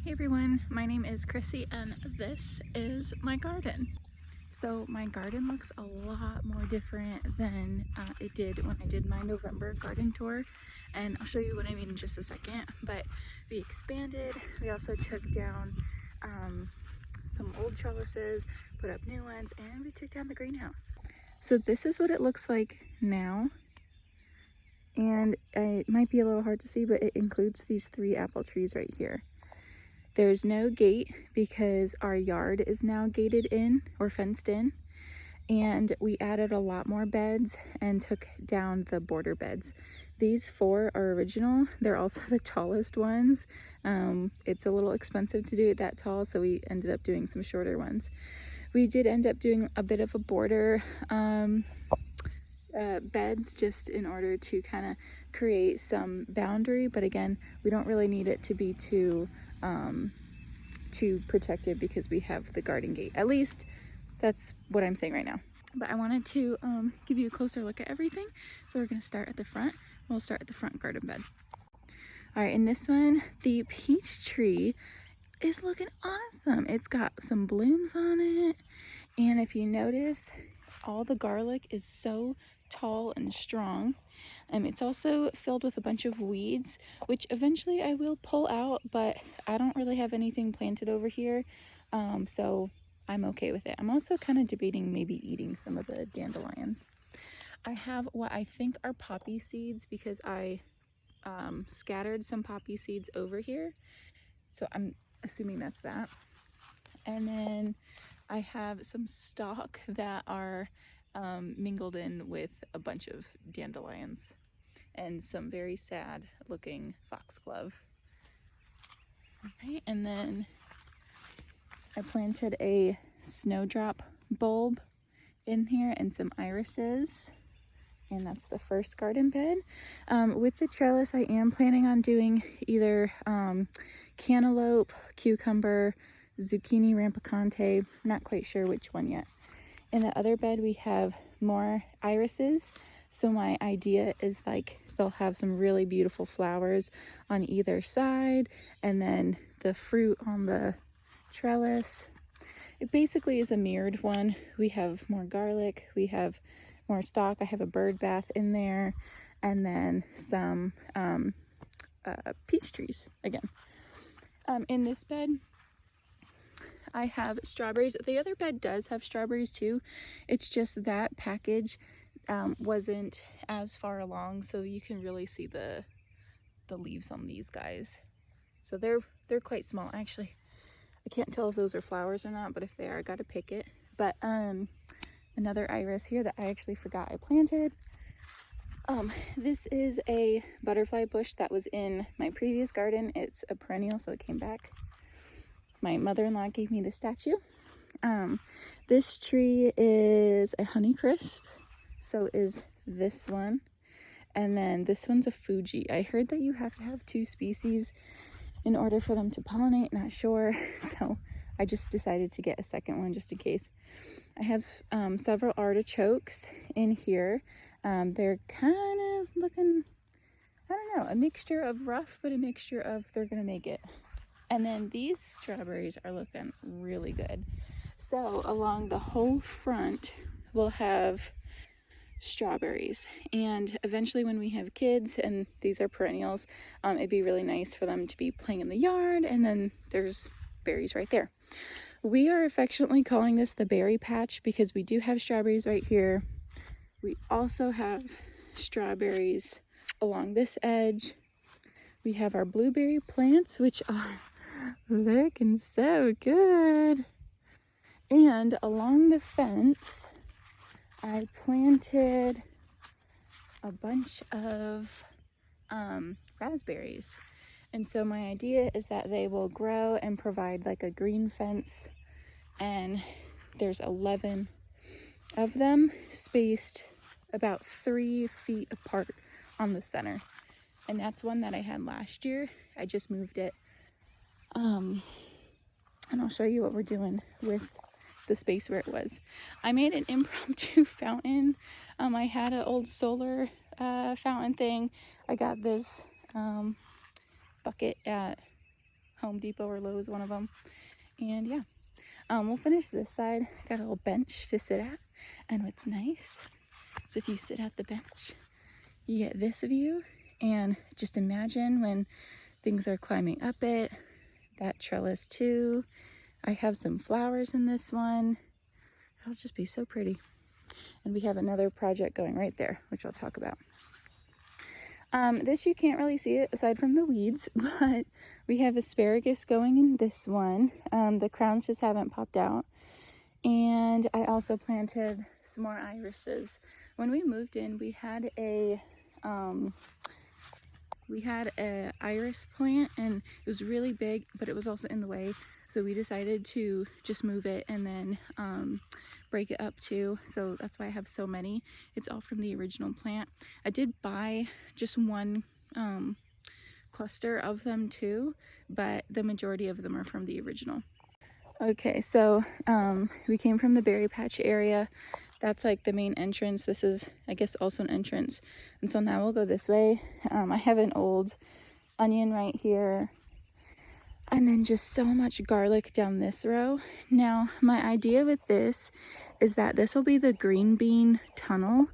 Hey everyone, my name is Chrissy and this is my garden. So my garden looks a lot more different than it did when I did my November garden tour, and I'll show you what I mean in just a second. But we expanded, we also took down some old trellises, put up new ones, and we took down the greenhouse. So this is what it looks like now. And it might be a little hard to see, but it includes these 3 apple trees right here. There's no gate because our yard is now gated in or fenced in, and we added a lot more beds and took down the border beds. These 4 are original. They're also the tallest ones. It's a little expensive to do it that tall, so we ended up doing some shorter ones. We did end up doing a bit of a border beds just in order to kind of create some boundary, but again, we don't really need it to be too protected because we have the garden gate. At least that's what I'm saying right now. But I wanted to give you a closer look at everything, so we're going to start at the front. We'll start at the front garden bed. All right, in this one, the peach tree is looking awesome. It's got some blooms on it, and if you notice, all the garlic is so tall and strong. It's also filled with a bunch of weeds, which eventually I will pull out, but I don't really have anything planted over here, so I'm okay with it. I'm also kind of debating maybe eating some of the dandelions. I have what I think are poppy seeds because I scattered some poppy seeds over here, so I'm assuming that's that. And then I have some stalk that are mingled in with a bunch of dandelions and some very sad looking foxglove. Okay, and then I planted a snowdrop bulb in here and some irises, and that's the first garden bed. With the trellis, I am planning on doing either cantaloupe, cucumber, zucchini rampicante. I'm not quite sure which one yet. In the other bed, we have more irises. So my idea is like they'll have some really beautiful flowers on either side, and then the fruit on the trellis. It basically is a mirrored one. We have more garlic, we have more stalk. I have a bird bath in there, and then some peach trees again. In this bed, I have strawberries. The other bed does have strawberries too. It's just that package wasn't as far along, so you can really see the leaves on these guys. So they're quite small. Actually, I can't tell if those are flowers or not, but if they are, I gotta pick it. But another iris here that I actually forgot I planted. This is a butterfly bush that was in my previous garden. It's a perennial, so it came back. My mother-in-law gave me the statue. This tree is a Honeycrisp, so is this one. And then this one's a Fuji. I heard that you have to have 2 species in order for them to pollinate, not sure. So I just decided to get a second one just in case. I have several artichokes in here. They're kind of looking, I don't know, a mixture of rough, but a mixture of they're gonna make it. And then these strawberries are looking really good. So along the whole front, we'll have strawberries. And eventually when we have kids, and these are perennials, it'd be really nice for them to be playing in the yard, and then there's berries right there. We are affectionately calling this the berry patch because we do have strawberries right here. We also have strawberries along this edge. We have our blueberry plants, which are looking so good. And along the fence, I planted a bunch of raspberries. And so my idea is that they will grow and provide like a green fence. And there's 11 of them spaced about 3 feet apart on the center. And that's one that I had last year. I just moved it. And I'll show you what we're doing with the space where it was. I made an impromptu fountain. I had an old solar fountain thing. I got this bucket at Home Depot or Lowe's, one of them. And yeah, we'll finish this side. Got a little bench to sit at. And what's nice is if you sit at the bench, you get this view. And just imagine when things are climbing up it, that trellis too. I have some flowers in this one. It'll just be so pretty. And we have another project going right there, which I'll talk about. This you can't really see it aside from the weeds, but we have asparagus going in this one. The crowns just haven't popped out. And I also planted some more irises. When we moved in, we had a iris plant, and it was really big, but it was also in the way. So we decided to just move it and then break it up too. So that's why I have so many. It's all from the original plant. I did buy just one cluster of them too, but the majority of them are from the original. Okay, so we came from the berry patch area. That's like the main entrance. This is, I guess, also an entrance. And so now we'll go this way. I have an old onion right here. And then just so much garlic down this row. Now, my idea with this is that this will be the green bean tunnel.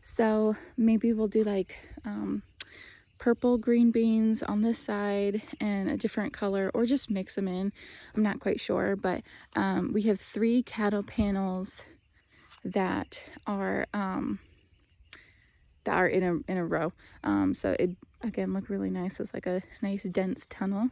So maybe we'll do like purple green beans on this side and a different color, or just mix them in. I'm not quite sure, but we have 3 cattle panels that are in a row. So it again look really nice. It's like a nice dense tunnel.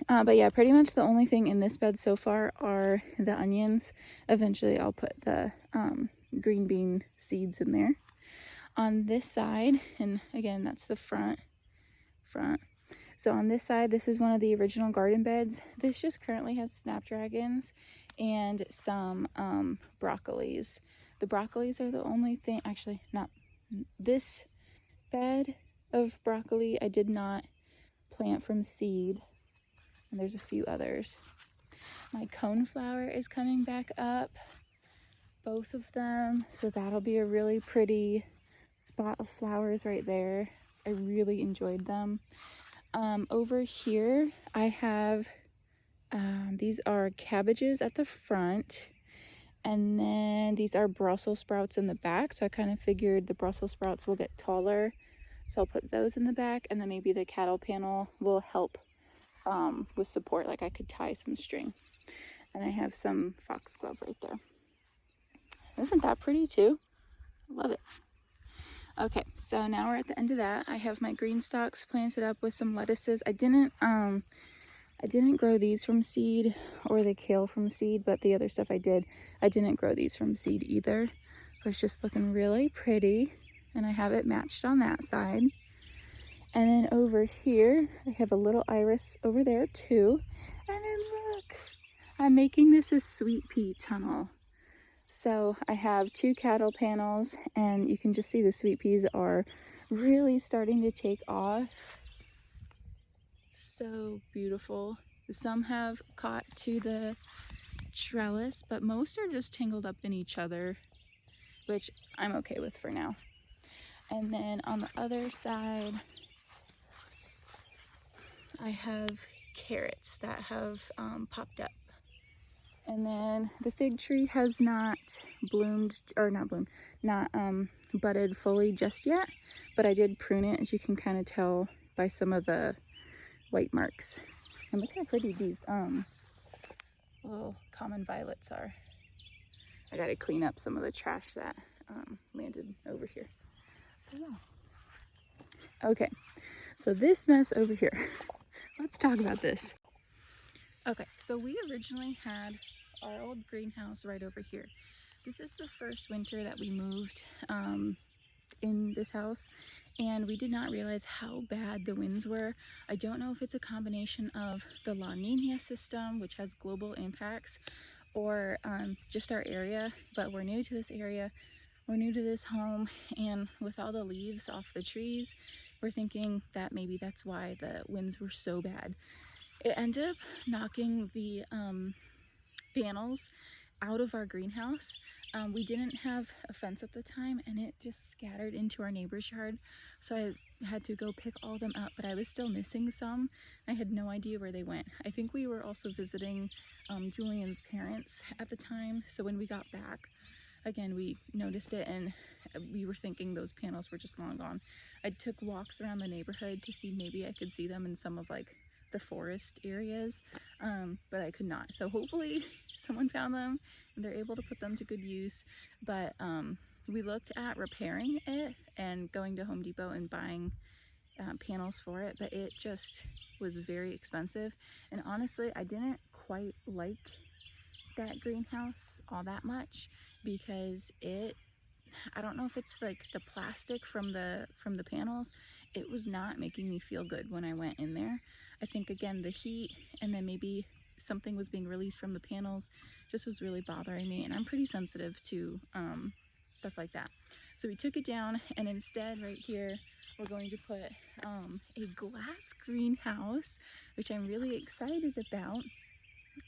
But yeah, pretty much the only thing in this bed so far are the onions. Eventually I'll put the green bean seeds in there. On this side, and again, that's the front. So on this side, this is one of the original garden beds. This just currently has snapdragons and some broccolis. The broccolis are the only thing, actually not this bed of broccoli I did not plant from seed. And there's a few others. My coneflower is coming back up, both of them. So that'll be a really pretty spot of flowers right there. I really enjoyed them. Over here, I have, these are cabbages at the front. And then these are Brussels sprouts in the back. So I kind of figured the Brussels sprouts will get taller. So I'll put those in the back, and then maybe the cattle panel will help with support, like I could tie some string. And I have some foxglove right there. Isn't that pretty too? I love it. Okay, so now we're at the end of that. I have my green stalks planted up with some lettuces. I didn't grow these from seed, or the kale from seed, but the other stuff I did. I didn't grow these from seed either. But it's just looking really pretty, and I have it matched on that side. And then over here, I have a little iris over there too. And then look, I'm making this a sweet pea tunnel. So I have 2 cattle panels, and you can just see the sweet peas are really starting to take off. So beautiful. Some have caught to the trellis, but most are just tangled up in each other, which I'm okay with for now. And then on the other side, I have carrots that have popped up. And then the fig tree has not bloomed, or not bloomed, not budded fully just yet, but I did prune it, as you can kind of tell by some of the white marks. And look how pretty these little common violets are. I gotta clean up some of the trash that landed over here. But yeah. Okay, so this mess over here. Let's talk about this. Okay, so we originally had our old greenhouse right over here. This is the first winter that we moved in this house, and we did not realize how bad the winds were. I don't know if it's a combination of the La Nina system, which has global impacts, or just our area, but we're new to this area. We're new to this home, and with all the leaves off the trees, we're thinking that maybe that's why the winds were so bad. It ended up knocking the panels out of our greenhouse. We didn't have a fence at the time, and it just scattered into our neighbor's yard, so I had to go pick all of them up, but I was still missing some. I had no idea where they went. I think we were also visiting Julian's parents at the time, so when we got back, again, we noticed it, and we were thinking those panels were just long gone. I took walks around the neighborhood to see maybe I could see them in some of like the forest areas, but I could not. So hopefully someone found them and they're able to put them to good use. But we looked at repairing it and going to Home Depot and buying panels for it, but it just was very expensive. And honestly, I didn't quite like that greenhouse all that much because I don't know if it's like the plastic from the panels, it was not making me feel good when I went in there. I think again the heat, and then maybe something was being released from the panels, just was really bothering me, and I'm pretty sensitive to stuff like that. So we took it down, and instead right here we're going to put a glass greenhouse, which I'm really excited about.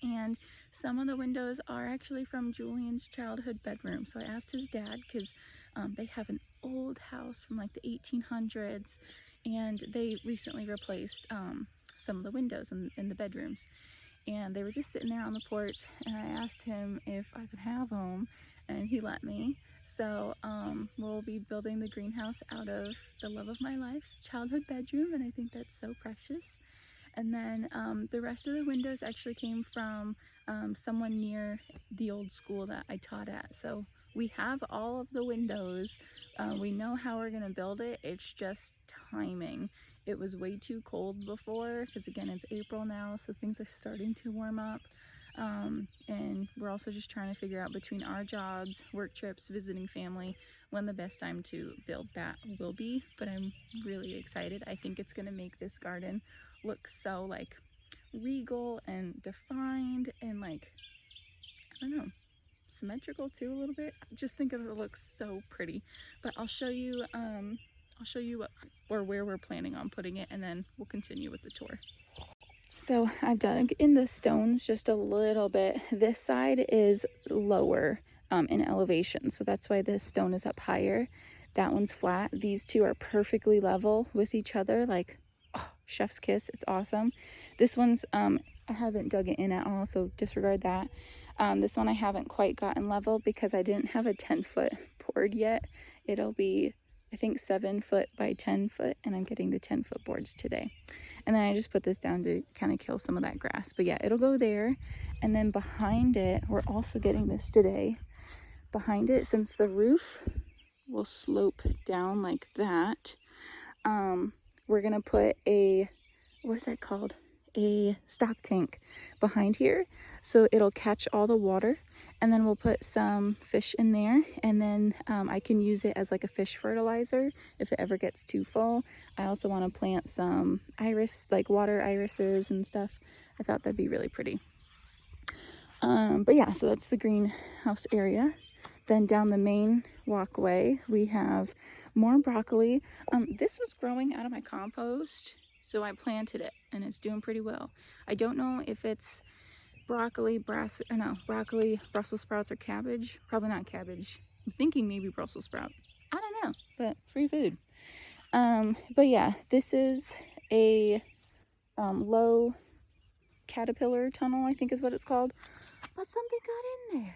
And some of the windows are actually from Julian's childhood bedroom. So I asked his dad, because they have an old house from like the 1800s, and they recently replaced some of the windows in the bedrooms. And they were just sitting there on the porch, and I asked him if I could have them, and he let me. So we'll be building the greenhouse out of the love of my life's childhood bedroom, and I think that's so precious. And then the rest of the windows actually came from someone near the old school that I taught at. So we have all of the windows. We know how we're gonna build it. It's just timing. It was way too cold before, because again, it's April now, so things are starting to warm up. And we're also just trying to figure out between our jobs, work trips, visiting family, when the best time to build that will be. But I'm really excited. I think it's gonna make this garden look so like regal and defined, and like, I don't know, symmetrical too a little bit. I just think it looks so pretty. But I'll show you what or where we're planning on putting it, and then we'll continue with the tour. So I've dug in the stones just a little bit. This side is lower in elevation, so that's why this stone is up higher. That one's flat. These two are perfectly level with each other, like, oh, chef's kiss. It's awesome. This one's I haven't dug it in at all, so disregard that. This one I haven't quite gotten level because I didn't have a 10-foot board yet. It'll be, I think, 7 foot by 10 foot, and I'm getting the 10-foot boards today. And then I just put this down to kind of kill some of that grass. But yeah, it'll go there. And then behind it, we're also getting this today. Behind it, since the roof will slope down like that, we're gonna put a, what's that called? A stock tank behind here. So it'll catch all the water, and then we'll put some fish in there, and then I can use it as like a fish fertilizer if it ever gets too full. I also want to plant some iris, like water irises and stuff. I thought that'd be really pretty. But yeah, so that's the greenhouse area. Then down the main walkway, we have more broccoli. This was growing out of my compost, so I planted it, and it's doing pretty well. I don't know if it's broccoli, Brussels sprouts, or cabbage. Probably not cabbage. I'm thinking maybe Brussels sprout. I don't know, but free food. But yeah, this is a low caterpillar tunnel, I think is what it's called. But something got in there.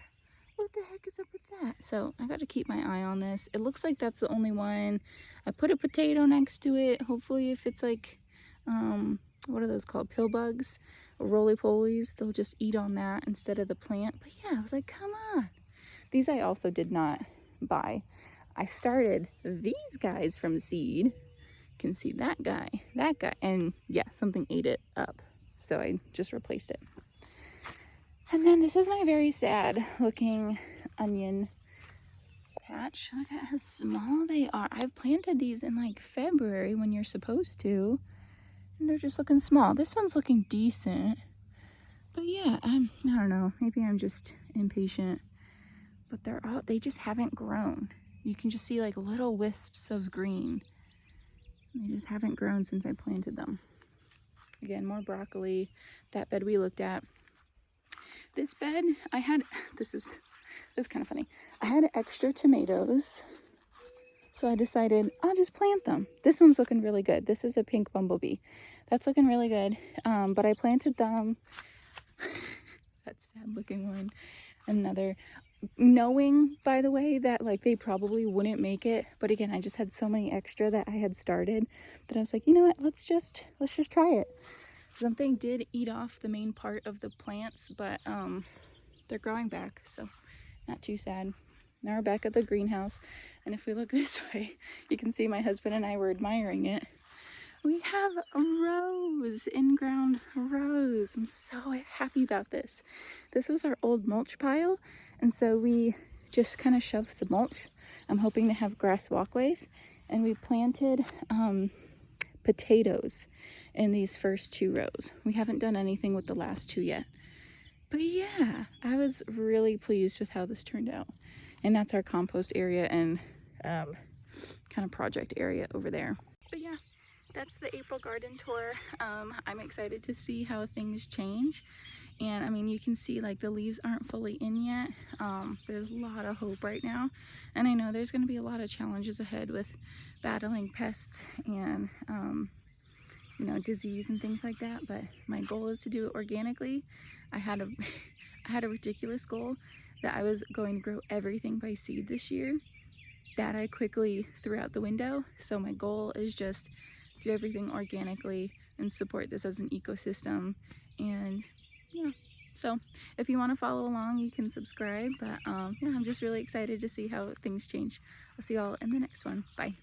What the heck is up with that? So I got to keep my eye on this. It looks like that's the only one. I put a potato next to it. Hopefully if it's like, what are those called? Pill bugs or roly-polies, they'll just eat on that instead of the plant. But yeah, I was like, come on. These I also did not buy. I started these guys from seed. You can see that guy, and yeah, something ate it up. So I just replaced it. And then this is my very sad looking onion patch. Look at how small they are. I've planted these in like February when you're supposed to, and they're just looking small. This one's looking decent, but yeah, I don't know, maybe I'm just impatient, but they just haven't grown. You can just see like little wisps of green. They just haven't grown since I planted them. Again, more broccoli. That bed we looked at. This bed, this is It's kind of funny. I had extra tomatoes, so I decided I'll just plant them. This one's looking really good. This is a pink bumblebee. That's looking really good. But I planted them. That sad looking one. Another, knowing, by the way, that like they probably wouldn't make it. But again, I just had so many extra that I had started that I was like, you know what, let's just try it. Something did eat off the main part of the plants, but they're growing back, so not too sad. Now we're back at the greenhouse, and if we look this way, you can see my husband and I were admiring it. We have a rose, in-ground rose. I'm so happy about this. This was our old mulch pile, and so we just kind of shoved the mulch. I'm hoping to have grass walkways, and we planted potatoes in these first 2 rows. We haven't done anything with the last 2 yet. But yeah, I was really pleased with how this turned out. And that's our compost area and kind of project area over there. But yeah, that's the April garden tour. I'm excited to see how things change. And I mean, you can see like the leaves aren't fully in yet. There's a lot of hope right now. And I know there's going to be a lot of challenges ahead with battling pests and you know, disease and things like that, but my goal is to do it organically. I had a ridiculous goal that I was going to grow everything by seed this year. That I quickly threw out the window. So my goal is just do everything organically and support this as an ecosystem. And yeah, so if you want to follow along, you can subscribe. But yeah, I'm just really excited to see how things change. I'll see y'all in the next one. Bye.